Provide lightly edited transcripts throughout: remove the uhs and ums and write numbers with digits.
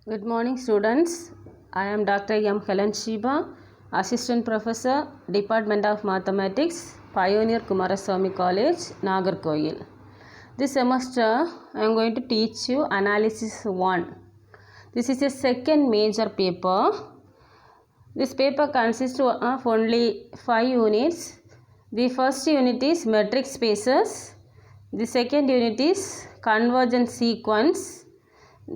Good morning, students. I am Dr. M. Helen Shiba, Assistant Professor, Department of Mathematics, Pioneer Kumaraswamy College, Nagarkoil. This semester, I am going to teach you Analysis 1. This is a second major paper. This paper consists of only 5 units. The first unit is metric spaces. The second unit is convergence sequence.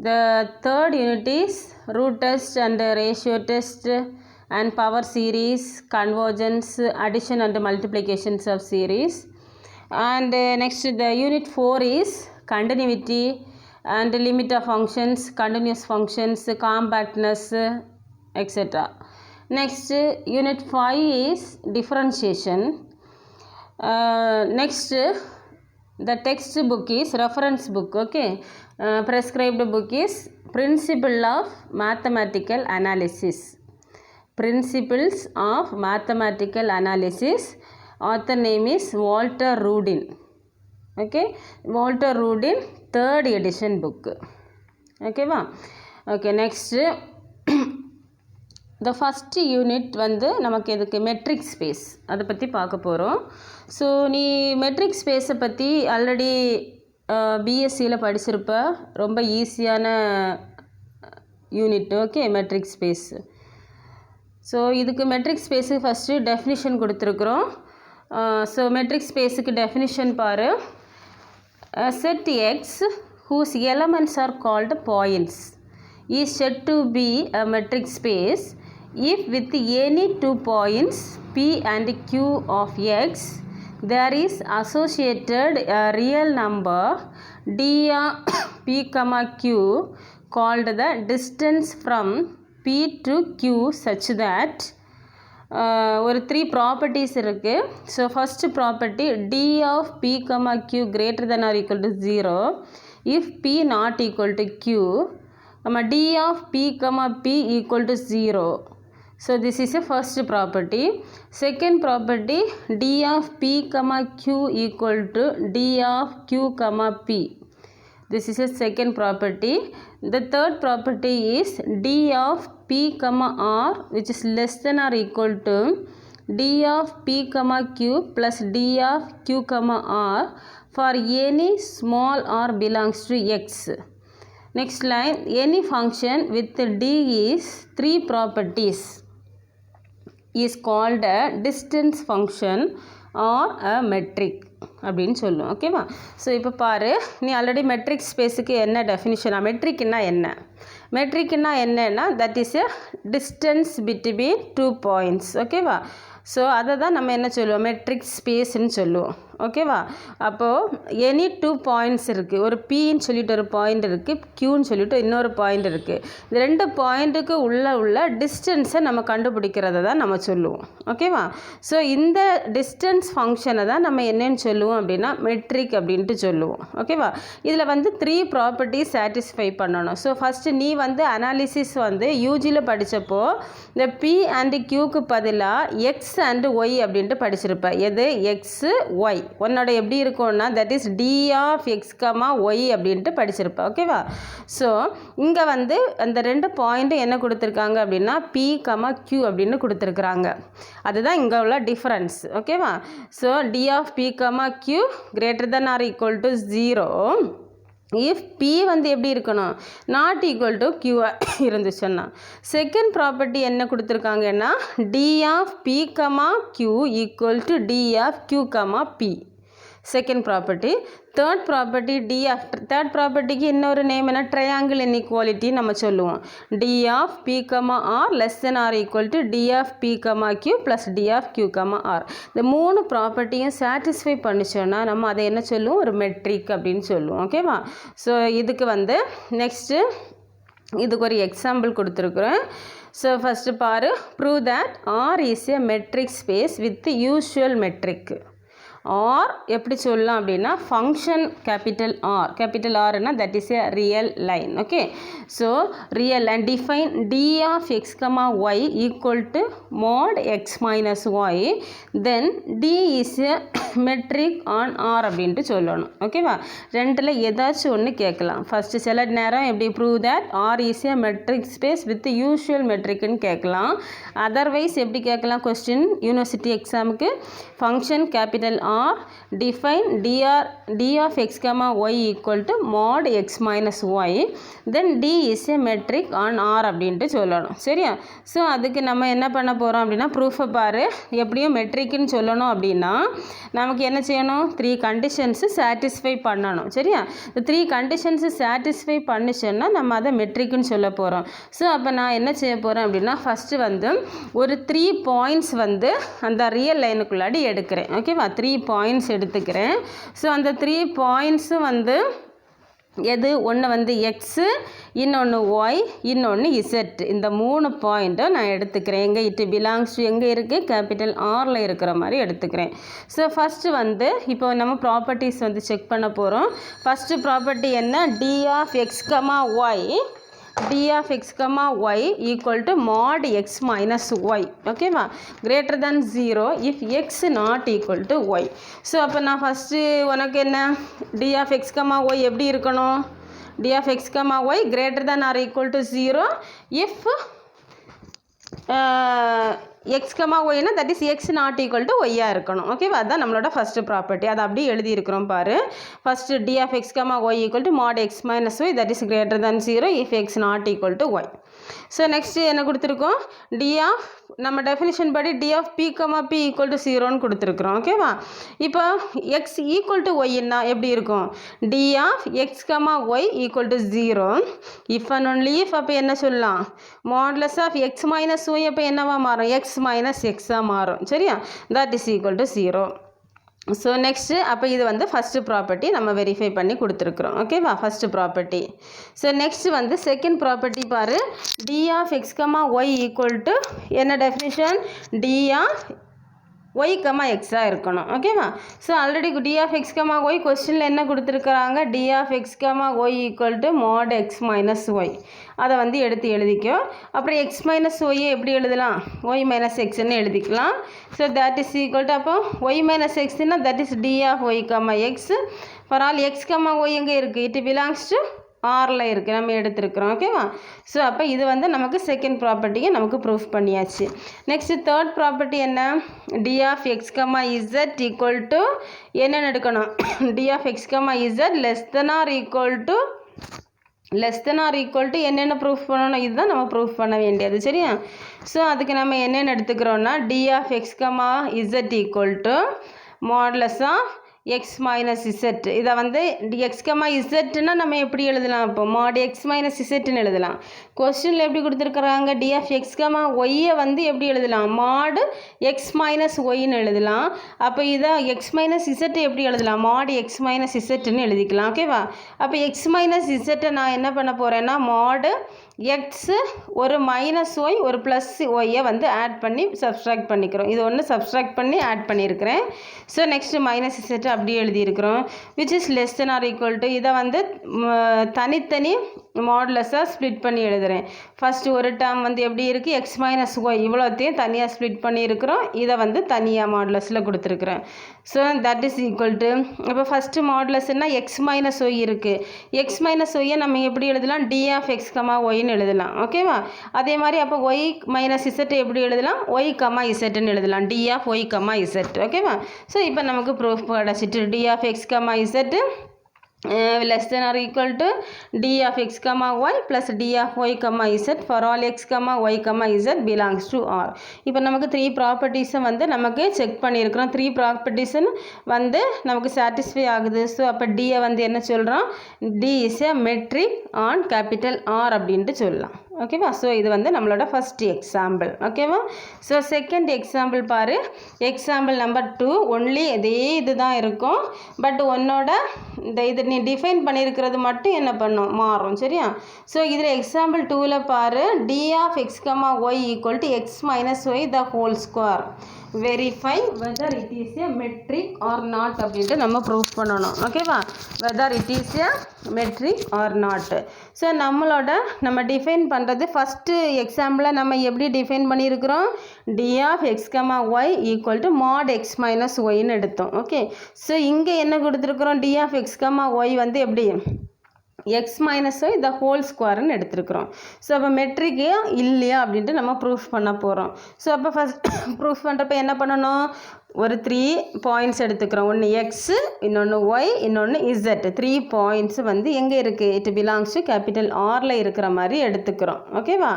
The third unit is root test and ratio test and power series, convergence, addition and multiplications of series. And next the unit 4 is continuity and limit of functions, continuous functions, compactness, etc. Next unit 5 is differentiation. Next the textbook is reference book. Okay, prescribed book is Principle of Mathematical Analysis. Principles of Mathematical Analysis. Author name is Walter Rudin. Okay, Walter Rudin, 3rd edition book. Okay va? Okay, next the first unit வந்து நமக்கு எதுக்கு metric space அதை பற்றி பார்க்க போகிறோம். So நீ matric ஸ்பேஸை பற்றி ஆல்ரெடி பிஎஸ்சியில் படிச்சிருப்ப. ரொம்ப ஈஸியான unit. Okay, metric space. So இதுக்கு மெட்ரிக் ஸ்பேஸுக்கு ஃபஸ்ட்டு டெஃபினிஷன் கொடுத்துருக்குறோம். ஸோ மெட்ரிக் ஸ்பேஸுக்கு டெஃபினிஷன் பாரு. Set X whose elements are called points is said to be a metric space if with any 2 points P and Q of X there is associated a real number D of P comma Q called the distance from P to Q such that ஒரு 3 properties இருக்குது. So first property D of P comma Q greater than or equal to 0 if P not equal to Q, D of P comma P equal to 0. So this is a first property. Second property, D of P comma Q equal to D of Q comma P. This is a second property. The third property is D of P comma R which is less than or equal to D of P comma Q plus D of Q comma R for any small r belongs to X. Next line, any function with D is 3 properties is called a distance function or a metric அப்படின்னு சொல்லுவோம். ஓகேவா? So இப்போ பாரு, நீ already matric ஸ்பேஸுக்கு என்ன டெஃபினிஷனா, மெட்ரிக்னா என்ன? மெட்ரிக்னா என்னன்னா that is a distance between 2 points. ஓகேவா? ஸோ அதை தான் நம்ம என்ன சொல்லுவோம், மெட்ரிக் ஸ்பேஸ்ன்னு சொல்லுவோம். ஓகேவா? அப்போது எனி 2 பாயிண்ட்ஸ் இருக்குது. ஒரு பின்னு சொல்லிட்டு ஒரு பாயிண்ட் இருக்குது, க்யூன்னு சொல்லிட்டு இன்னொரு பாயிண்ட் இருக்குது. இந்த 2 பாயிண்ட்டுக்கு உள்ள டிஸ்டன்ஸை நம்ம கண்டுபிடிக்கிறத தான் நம்ம சொல்லுவோம். ஓகேவா? ஸோ இந்த டிஸ்டன்ஸ் ஃபங்க்ஷனை தான் நம்ம என்னன்னு சொல்லுவோம் அப்படின்னா மெட்ரிக் அப்படின்ட்டு சொல்லுவோம். ஓகேவா? இதில் வந்து 3 ப்ராப்பர்ட்டிஸ் சாட்டிஸ்ஃபை பண்ணணும். ஸோ ஃபஸ்ட்டு நீ வந்து அனாலிசிஸ் வந்து யூஜியில் படித்தப்போ இந்த பி அண்டு க்யூக்கு பதிலாக எக்ஸ் அண்டு ஒய் அப்படின்ட்டு படிச்சிருப்ப. எது? X y. உன்னோட எப்படி இருக்கும்னா that is D of X comma y அப்படின்ட்டு படிச்சிருப்ப. ஓகேவா? ஸோ இங்கே வந்து அந்த 2 பாயிண்ட்டு என்ன கொடுத்துருக்காங்க அப்படின்னா பி கமா க்யூ அப்படின்னு கொடுத்துருக்குறாங்க. அதுதான் இங்கே உள்ள டிஃப்ரென்ஸ். ஓகேவா? So D of P comma Q greater than or equal to 0 if P வந்து எப்படி இருக்கணும், நாட் ஈக்குவல் டு Q இருந்துச்சுன்னா. செகண்ட் ப்ராப்பர்ட்டி என்ன கொடுத்துருக்காங்கன்னா D of P comma Q equal to D of Q comma P. Second property. Third property D of, third ப்ராப்பர்ட்டிக்கு இன்னொரு name என்ன, triangle inequality நம்ம சொல்லுவோம். D of P comma R less than or equal to D of P comma q plus d of q comma r. இந்த 3 ப்ராப்பர்ட்டியும் satisfy பண்ணிச்சோன்னா நம்ம அதை என்ன சொல்லுவோம், ஒரு மெட்ரிக் அப்படின்னு சொல்லுவோம். ஓகேவா? ஸோ இதுக்கு வந்து நெக்ஸ்ட்டு இதுக்கு ஒரு எக்ஸாம்பிள் கொடுத்துருக்குறேன். ஸோ ஃபஸ்ட்டு பாரு, prove that R is a metric space with usual metric. R எப்படி சொல்லலாம் அப்படின்னா ஃபங்க்ஷன் கேபிட்டல் ஆர்னா that is a real line. Okay, so real line define D of X comma Y equal to mod X minus Y, then D is a metric on R அப்படின்ட்டு சொல்லணும். ஓகேவா, ரெண்டில் ஏதாச்சும் ஒன்று கேட்கலாம். ஃபஸ்ட்டு சில நேரம் எப்படி prove that R is a metric space with usual மெட்ரிக்னு கேட்கலாம். அதர்வைஸ் எப்படி கேட்கலாம் கொஸ்டின் யூனிவர்சிட்டி எக்ஸாமுக்கு function capital R define D of X comma Y equal to mod X minus Y, then D is a metric on R அப்படின்ட்டு சொல்லணும். சரியா, so அதுக்கு நம்ம என்ன பண்ண போகிறோம் அப்படின்னா ப்ரூஃபை பாரு. எப்படியும் மெட்ரிக்னு சொல்லணும் அப்படின்னா நமக்கு என்ன செய்யணும், 3 கண்டிஷன்ஸு சாட்டிஸ்ஃபை பண்ணணும். சரியா, இந்த 3 கண்டிஷன்ஸு சாட்டிஸ்ஃபை பண்ணிச்சோன்னா நம்ம அதை மெட்ரிக்னு சொல்ல போகிறோம். ஸோ அப்போ நான் என்ன செய்ய போகிறேன் அப்படின்னா ஃபஸ்ட்டு வந்து ஒரு 3 பாயிண்ட்ஸ் வந்து அந்த ரியல் லைனுக்குள்ளாடி எடுக்கிறேன். ஓகேவா, 3 பாயிண்ட்ஸ் எடுத்துக்கிறேன். ஸோ அந்த 3 பாயிண்ட்ஸும் வந்து எது, ஒன்று வந்து எக்ஸு, இன்னொன்று ஒய், இன்னொன்று இசட். இந்த 3 பாயிண்ட்டை நான் எடுத்துக்கிறேன். எங்கே இட் பிலாங்ஸ் டு எங்கே இருக்குது, கேபிட்டல் ஆரில் இருக்கிற மாதிரி எடுத்துக்கிறேன். ஸோ ஃபஸ்ட்டு வந்து இப்போ நம்ம ப்ராப்பர்ட்டிஸ் வந்து செக் பண்ண போகிறோம். ஃபஸ்ட்டு ப்ராப்பர்ட்டி என்ன, D of X comma y, d of x comma y equal to mod x minus y. ஓகேவா, greater than 0 if x not equal to y. So அப்போ நான் ஃபஸ்ட்டு உனக்கு என்ன d of x comma y எப்படி இருக்கணும், d of x comma y greater than or equal to 0 if X comma ஒய்னா that is X not equal to ஒய்யாக இருக்கணும். ஓகேவா, அதுதான் நம்மளோட ஃபஸ்ட்டு ப்ராப்பர்ட்டி. அதை அப்படியே எழுதியிருக்கிறோம் பாரு. First D of X comma Y equal to mod X minus Y that is greater than 0 if X not equal to Y. So next என்ன கொடுத்துருக்கோம், டி ஆஃப் நம்ம டெஃபினிஷன் படி D of P comma P equal to 0ன்னு கொடுத்துருக்குறோம். ஓகேவா, இப்போ X equal to ஒய்ன்னா எப்படி இருக்கும், D of X comma Y equal to 0 if and only if. அப்போ என்ன சொல்லலாம், modulus of X minus Y அப்போ என்னவா மாறும், எக்ஸ் மைனஸ் எக்ஸாக மாறும். சரியா, that is equal to 0. So next அப்போ இது வந்து ஃபஸ்ட்டு ப்ராப்பர்ட்டி நம்ம வெரிஃபை பண்ணி கொடுத்துருக்குறோம். ஓகேவா, ஃபஸ்ட்டு ப்ராப்பர்ட்டி. ஸோ நெக்ஸ்ட்டு வந்து செகண்ட் ப்ராப்பர்ட்டி பாரு, D of X comma Y equal to என்ன definition, D of Y comma எக்ஸாக இருக்கணும். ஓகேவா, so already D of X comma Y கொஸ்டினில் என்ன கொடுத்துருக்குறாங்க, D of X comma Y equal to mod X minus Y. அதை வந்து எடுத்து எழுதிக்கோ. அப்புறம் எக்ஸ் மைனஸ் ஒய்யை எப்படி எழுதலாம், ஒய் மைனஸ் எக்ஸ்ன்னு எழுதிக்கலாம். So that is equal to அப்போ ஒய் மைனஸ் எக்ஸ்னா that is D of Y comma X for all X comma Y எங்கே இருக்குது, இட் பிலாங்ஸ் டு ஆரில் இருக்குது, நம்ம எடுத்துருக்குறோம். ஓகேவா, ஸோ அப்போ இது வந்து நமக்கு செகண்ட் ப்ராப்பர்ட்டியை நமக்கு ப்ரூஃப் பண்ணியாச்சு. நெக்ஸ்ட்டு தேர்ட் ப்ராப்பர்ட்டி என்ன, D of X comma Z equal to என்னென்னு எடுக்கணும், d of X comma z less than or equal to என்னென்ன ப்ரூஃப் பண்ணணும், இதுதான் நம்ம ப்ரூஃப் பண்ண வேண்டியது. சரியா, ஸோ அதுக்கு நம்ம என்னென்னு எடுத்துக்கிறோன்னா D of X comma Z equal to modulus of X minus Z. இதை வந்து எக்ஸ் கமா இசட்னா நம்ம எப்படி எழுதலாம், இப்போ mod எக்ஸ் மைனஸ் இசட்னு எழுதலாம். கொஸ்டினில் எப்படி கொடுத்துருக்குறாங்க, டி ஆஃப் எக்ஸ் கமா ஒய்யை வந்து எப்படி எழுதலாம், mod எக்ஸ் மைனஸ் ஒய்ன்னு எழுதலாம். அப்போ இதை எக்ஸ் மைனஸ் இசட்டை எப்படி எழுதலாம், mod எக்ஸ் மைனஸ் இசட்னு எழுதிக்கலாம். ஓகேவா, அப்போ எக்ஸ் மைனஸ் இசட்டை நான் என்ன பண்ண போகிறேன்னா mod எக்ஸு ஒரு மைனஸ் ஒய் ஒரு ப்ளஸ் ஒய்யை வந்து ஆட் பண்ணி சப்ஸ்ட்ராக்ட் பண்ணிக்கிறோம். இது ஒன்று சப்ஸ்ட்ராக்ட் பண்ணி ஆட் பண்ணியிருக்கிறேன். ஸோ நெக்ஸ்ட்டு மைனஸ் இசட்டை அப்படியே எழுதியிருக்கிறோம். Which is less than or equal to, இதை வந்து தனித்தனி மாடுலஸாக ஸ்ப்ளிட் பண்ணி எழுதுகிறேன். ஃபஸ்ட்டு ஒரு டேர்ம் வந்து எப்படி இருக்குது, எக்ஸ் மைனஸ் ஒய் இவ்வளோத்தையும் தனியாக ஸ்ப்ளிட் பண்ணியிருக்கிறோம். இதை வந்து தனியாக மாடுலஸில் கொடுத்துருக்குறேன். So that is equal to, இப்போ ஃபஸ்ட்டு மாடுலஸ்னால் எக்ஸ் மைனஸ் ஒய் இருக்குது. எக்ஸ் மைனஸ் ஒய்யை நம்ம எப்படி எழுதலாம், டி ஆஃப் எக்ஸ் கமா ஒய்ன்னு எழுதலாம். ஓகேவா, அதே மாதிரி அப்போ ஒய் மைனஸ் இசட்டை எப்படி எழுதலாம், ஒய் கமா இசட்டுன்னு எழுதலாம், D of Y comma Z. ஓகேவா, ஸோ இப்போ நமக்கு ப்ரூஃப் கிடச்சிட்டு D of X comma Z less than or equal to d of x comma y plus d of y comma z for all x comma y comma z belongs to R. இப்போ நமக்கு 3 ப்ராப்பர்ட்டிஸை வந்து நமக்கு check பண்ணியிருக்கிறோம். 3 ப்ராப்பர்ட்டிஸ்ன்னு வந்து நமக்கு satisfy ஆகுது. So அப்போ டியை வந்து என்ன சொல்கிறோம், d is a metric on capital R அப்படின்ட்டு சொல்லலாம். ஓகேவா, ஸோ இது வந்து நம்மளோட ஃபஸ்ட் எக்ஸாம்பிள். ஓகேவா, ஸோ செகண்ட் எக்ஸாம்பிள் பாரு, எக்ஸாம்பிள் நம்பர் 2 ஒன்லி இதே இது தான் இருக்கும். பட் உன்னோட இந்த இது நீ டிஃபைன் பண்ணியிருக்கிறது மட்டும் என்ன பண்ணும், மாறும். சரியா, ஸோ இதில் எக்ஸாம்பிள் 2ல் பாரு, D of X comma Y equal to X minus Y the whole square verify whether it is a metric or not அப்படின்ட்டு நம்ம ப்ரூஃப் பண்ணணும். ஓகேவா, whether it is a metric or not. So நம்ம define பண்ணுறது first எக்ஸாம்பிளில் நம்ம எப்படி define பண்ணியிருக்கிறோம், D of X comma Y equal to mod X minus ஒய்ன்னு எடுத்தோம். ஓகே, ஸோ இங்கே என்ன கொடுத்துருக்குறோம், D of X comma Y வந்து எப்படி x minus Y the whole ஸ்கொயர்னு எடுத்துருக்குறோம். ஸோ அப்போ மெட்ரிக்கு இல்லையா அப்படின்ட்டு நம்ம ப்ரூஃப் பண்ண போகிறோம். ஸோ அப்போ ஃபஸ்ட் ப்ரூஃப் பண்ணுறப்ப என்ன பண்ணணும், ஒரு 3 பாயிண்ட்ஸ் எடுத்துக்கிறோம். ஒன்று எக்ஸு, இன்னொன்று ஒய், இன்னொன்று இசட். 3 பாயிண்ட்ஸ் வந்து எங்கே இருக்குது, இட் பிலாங்ஸ் டு கேபிட்டல் ஆரில் இருக்கிற மாதிரி எடுத்துக்கிறோம். ஓகேவா,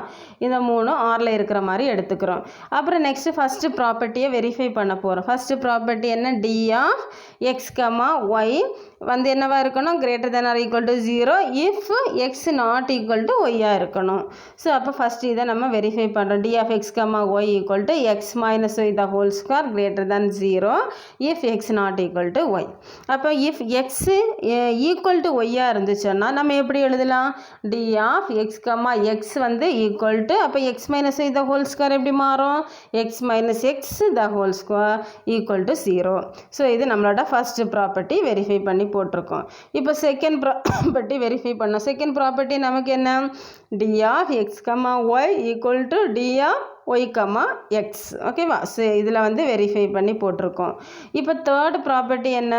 இந்த 3 ஆரில் இருக்கிற மாதிரி எடுத்துக்கிறோம். அப்புறம் நெக்ஸ்ட்டு ஃபஸ்ட்டு ப்ராப்பர்ட்டியை வெரிஃபை பண்ண போகிறோம். ஃபஸ்ட்டு ப்ராப்பர்ட்டி என்ன, D of X comma Y வந்து என்னவாக இருக்கணும், greater than or equal to 0 if X not equal to ஒய்யாக இருக்கணும். ஸோ அப்போ ஃபஸ்ட்டு இதை நம்ம வெரிஃபை பண்ணுறோம். D of X comma Y equal to X minus Y the whole square greater than 0 if x not equal to y. அப்போ if x equal to y இருந்துச்சுன்னா நம்ம எப்படி எழுதலாம், d of x, x வந்து equal to, அப்போ x minus y the whole square எப்படி மாறும், x minus x the whole square equal to 0. So இது நம்மளோட ஃபர்ஸ்ட் ப்ராப்பர்ட்டி வெரிஃபை பண்ணி போட்டிருக்கோம். இப்போ செகண்ட் ப்ராப்பர்ட்டி வெரிஃபை பண்ணோம். செகண்ட் ப்ராப்பர்ட்டி நமக்கு என்ன, d of x, y equal to d of y, x. ஓகேவா, ஸோ இதில் வந்து வெரிஃபை பண்ணி போட்டிருக்கோம். இப்போ தேர்ட் ப்ராப்பர்ட்டி என்ன,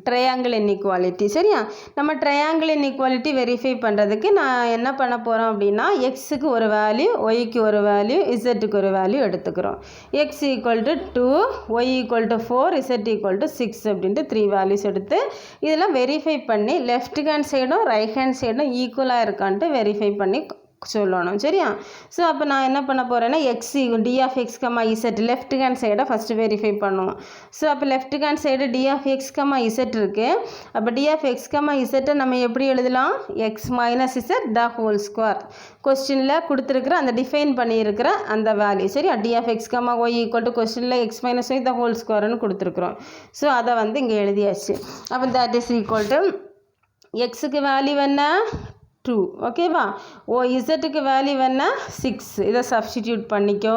ட்ரையாங்கிள் இன்இக்வாலிட்டி. சரியா, நம்ம ட்ரையாங்கிள் இன்இக்வாலிட்டி வெரிஃபை பண்ணுறதுக்கு நான் என்ன பண்ண போகிறோம் அப்படின்னா, எக்ஸுக்கு ஒரு வேல்யூ, ஒய்க்கு ஒரு வேல்யூ, இசட்டுக்கு ஒரு வேல்யூ எடுத்துக்கிறோம். X equal to 2, y equal to 4, z equal to 6 அப்படின்ட்டு 3 வேல்யூஸ் எடுத்து இதெல்லாம் வெரிஃபை பண்ணி லெஃப்ட் ஹேண்ட் சைடும் ரைட் ஹேண்ட் சைடும் ஈக்குவலாக இருக்கான்ட்டு வெரிஃபை பண்ணி சொல்லணும். சரியா, ஸோ அப்போ நான் என்ன பண்ண போகிறேன்னா, X D of X comma Z left hand சைடை ஃபஸ்ட்டு வெரிஃபை பண்ணுவோம். ஸோ அப்போ left hand side D of X comma Z இருக்குது. அப்போ டி ஆஃப் எக்ஸ் கமா இசட்டை நம்ம எப்படி எழுதலாம், X minus Z the whole square. கொஸ்டினில் கொடுத்துருக்குற அந்த டிஃபைன் பண்ணியிருக்கிற அந்த வேல்யூ. சரியா, D of X comma Y equal to கொஸ்டினில் X minus Y the whole ஸ்கொயர்னு கொடுத்துருக்குறோம். ஸோ அதை வந்து இங்கே எழுதியாச்சு. அப்போ தட் இஸ் ஈக்குவல் டு எக்ஸுக்கு வேல்யூ என்ன, 2. ஓகேவா, இசட்டுக்கு வேல்யூ என்ன, 6. இதை சப்ஸ்டிடியூட் பண்ணிக்கோ.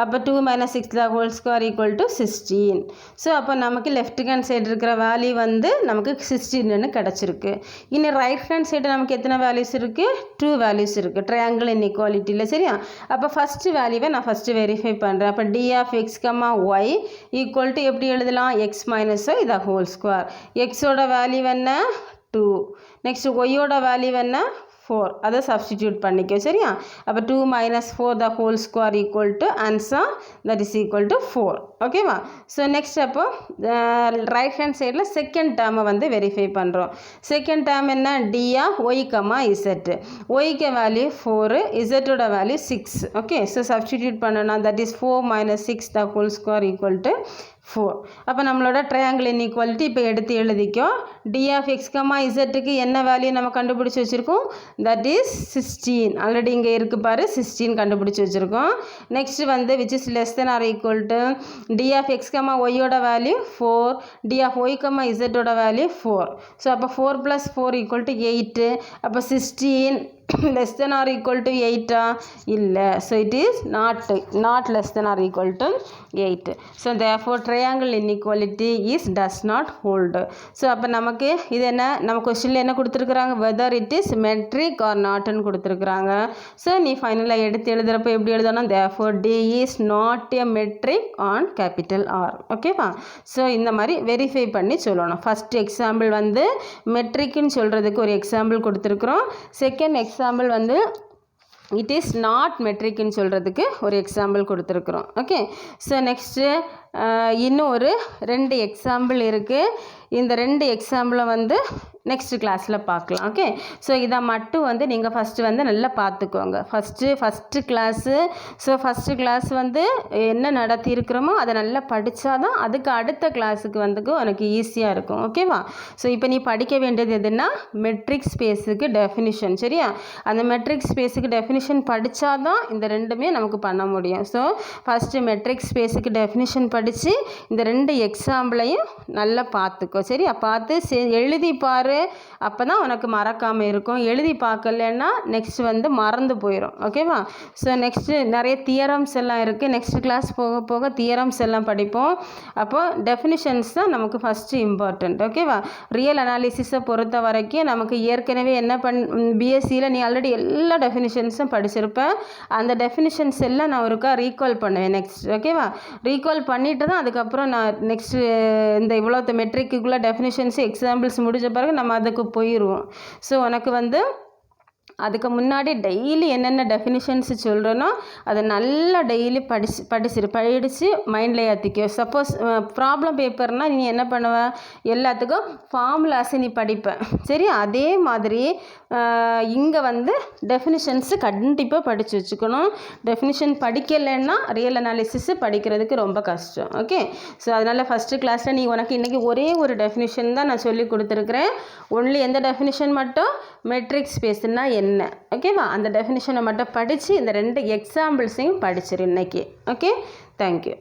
அப்போ 2 minus 6 the whole square equal to 16. So அப்போ நமக்கு லெஃப்ட் ஹேண்ட் சைடு இருக்கிற வேல்யூ வந்து நமக்கு 16ன்னு கிடச்சிருக்கு. இன்னும் ரைட் ஹேண்ட் சைடு நமக்கு எத்தனை வேல்யூஸ் இருக்குது, 2 வேல்யூஸ் இருக்குது ட்ரையாங்கிள் இன்இக்வாலிட்டியில். சரியா, அப்போ ஃபஸ்ட்டு வேல்யூவை நான் ஃபஸ்ட்டு வெரிஃபை பண்ணுறேன். அப்போ D of X comma Y equal to எப்படி எழுதலாம், X minus Y the whole square. எக்ஸோட வேல்யூ என்ன, 2. நெக்ஸ்ட் ஒய்யோட வேல்யூ என்ன, 4. அதை சப்ஸ்டிடியூட் பண்ணிக்கோ. சரியா, அப்போ 2 minus 4 the whole square equal to answer that is equal to 4. ஓகேவா, ஸோ நெக்ஸ்ட் அப்போ ரைட் ஹேண்ட் சைடில் செகண்ட் டேர்மை வந்து வெரிஃபை பண்ணுறோம். செகண்ட் டேர்ம் என்ன, D of Y comma Z. ஒய்க்கு வேல்யூ 4, இசட்டோட வேல்யூ 6. ஓகே, ஸோ சப்ஸ்டிடியூட் பண்ணனா that is 4 minus 6 the whole square equal to 4. அப்போ நம்மளோட ட்ரையாங்கிள் இன்இக்வாலிட்டி இப்போ எடுத்து எழுதிக்கோ. டி ஆஃப் எக்ஸ் கமா இசட்டுக்கு என்ன வேல்யூ நம்ம கண்டுபிடிச்சி வச்சுருக்கோம், தட் இஸ் 16. ஆல்ரெடி இங்கே இருக்குது பாரு, 16 கண்டுபிடிச்சி வச்சுருக்கோம். நெக்ஸ்ட் வந்து which is less than or equal to D of X comma ஒய்யோட value 4, D of Y comma இசட்டோட வேல்யூ 4. ஸோ அப்போ 4 + 4 ஈக்குவல் டு 8. அப்போ 16 less than or equal to 8 இல்லை. So it is not less than or equal to 8. So therefore triangle inequality is does not hold. So அப்போ நமக்கு இது என்ன, நம்ம கொஸ்டினில் என்ன கொடுத்துருக்குறாங்க, whether it is metric or notன்னு கொடுத்துருக்குறாங்க. ஸோ நீ ஃபைனலாக எடுத்து எழுதுகிறப்ப எப்படி எழுதணும், therefore D is not a metric on capital R. ஓகேவா, ஸோ இந்த மாதிரி வெரிஃபை பண்ணி சொல்லணும். ஃபஸ்ட் எக்ஸாம்பிள் வந்து மெட்ரிக்னு சொல்கிறதுக்கு ஒரு எக்ஸாம்பிள் கொடுத்துருக்குறோம். செகண்ட் எக்ஸாம்பிள் வந்து இட் இஸ் நாட் மெட்ரிக்னு சொல்கிறதுக்கு ஒரு எக்ஸாம்பிள் கொடுத்துருக்குறோம். ஓகே, ஸோ நெக்ஸ்ட்டு இன்னும் ஒரு 2 எக்ஸாம்பிள் இருக்குது. இந்த 2 எக்ஸாம்பிளை வந்து நெக்ஸ்ட் கிளாஸில் பார்க்கலாம். ஓகே, ஸோ இதை மட்டும் வந்து நீங்கள் ஃபஸ்ட்டு வந்து நல்லா பார்த்துக்கோங்க. First class. So first class வந்து என்ன நடத்தியிருக்கிறோமோ அதை நல்லா படித்தா தான் அதுக்கு அடுத்த கிளாஸுக்கு வந்துக்கும் எனக்கு ஈஸியாக இருக்கும். ஓகேவா, ஸோ இப்போ நீ படிக்க வேண்டியது எதுன்னா மெட்ரிக் ஸ்பேஸுக்கு டெஃபினிஷன். சரியா, அந்த மெட்ரிக் ஸ்பேஸுக்கு டெஃபினிஷன் படித்தா தான் இந்த ரெண்டுமே நமக்கு பண்ண முடியும். ஸோ ஃபஸ்ட்டு மெட்ரிக் ஸ்பேஸுக்கு டெஃபினிஷன் படித்து இந்த 2 எக்ஸாம்பிளையும் நல்லா பார்த்துக்கோ. சரியா? பார்த்து எழுதி பாரு, அப்போ தான் உனக்கு மறக்காமல் இருக்கும். எழுதி பார்க்கலன்னா நெக்ஸ்ட் வந்து மறந்து போயிடும். ஓகேவா? ஸோ நெக்ஸ்ட்டு நிறைய தியரம்ஸ் எல்லாம் இருக்குது. நெக்ஸ்ட் கிளாஸ் போக போக தியரம்ஸ் எல்லாம் படிப்போம். அப்போது டெஃபினிஷன்ஸ் தான் நமக்கு ஃபஸ்ட்டு இம்பார்ட்டண்ட். ஓகேவா? ரியல் அனாலிசிஸை பொறுத்த வரைக்கும் நமக்கு ஏற்கனவே என்ன பிஎஸ்சியில் நீ ஆல்ரெடி எல்லா டெஃபினிஷன்ஸும் படிச்சிருப்ப. அந்த டெஃபினிஷன்ஸ் எல்லாம் நான் ஒருக்கா ரீகால் பண்ணுவேன் நெக்ஸ்ட். ஓகேவா? ரீகால் பண்ணிவிட்டு தான் அதுக்கப்புறம் நான் நெக்ஸ்ட்டு இந்த இவ்வளோ மெட்ரிக்குள்ளே டெஃபினிஷன்ஸ் எக்ஸாம்பிள்ஸ் முடிஞ்ச பிறகு நம்ம அதுக்கு போயிடுவோம். ஸோ உனக்கு வந்து அதுக்கு முன்னாடி டெய்லி என்னென்ன டெஃபினிஷன்ஸ் சொல்கிறனோ அதை நல்லா டெய்லி படித்து மைண்டில் ஏற்றிக்கோ. சப்போஸ் ப்ராப்ளம் பேப்பர்னால் நீ என்ன பண்ணுவ, எல்லாத்துக்கும் ஃபார்முலாஸை நீ படிப்ப. சரி, அதே மாதிரி இங்கே வந்து டெஃபினிஷன்ஸு கண்டிப்பாக படித்து வச்சுக்கணும். டெஃபினிஷன் படிக்கலைன்னா ரியல் அனாலிசிஸு படிக்கிறதுக்கு ரொம்ப கஷ்டம். ஓகே, ஸோ அதனால் ஃபஸ்ட்டு கிளாஸில் நீ உனக்கு இன்றைக்கி ஒரே ஒரு டெஃபினிஷன் தான் நான் சொல்லி கொடுத்துருக்குறேன். ஒன்லி எந்த டெஃபினிஷன் மட்டும், மெட்ரிக் ஸ்பேஸ்னால் என்ன. ஓகேவா? அந்த டெஃபினிஷனை மட்டும் படித்து இந்த 2 எக்ஸாம்பிள்ஸையும் படிச்சிரு இன்னைக்கு. Okay, thank you.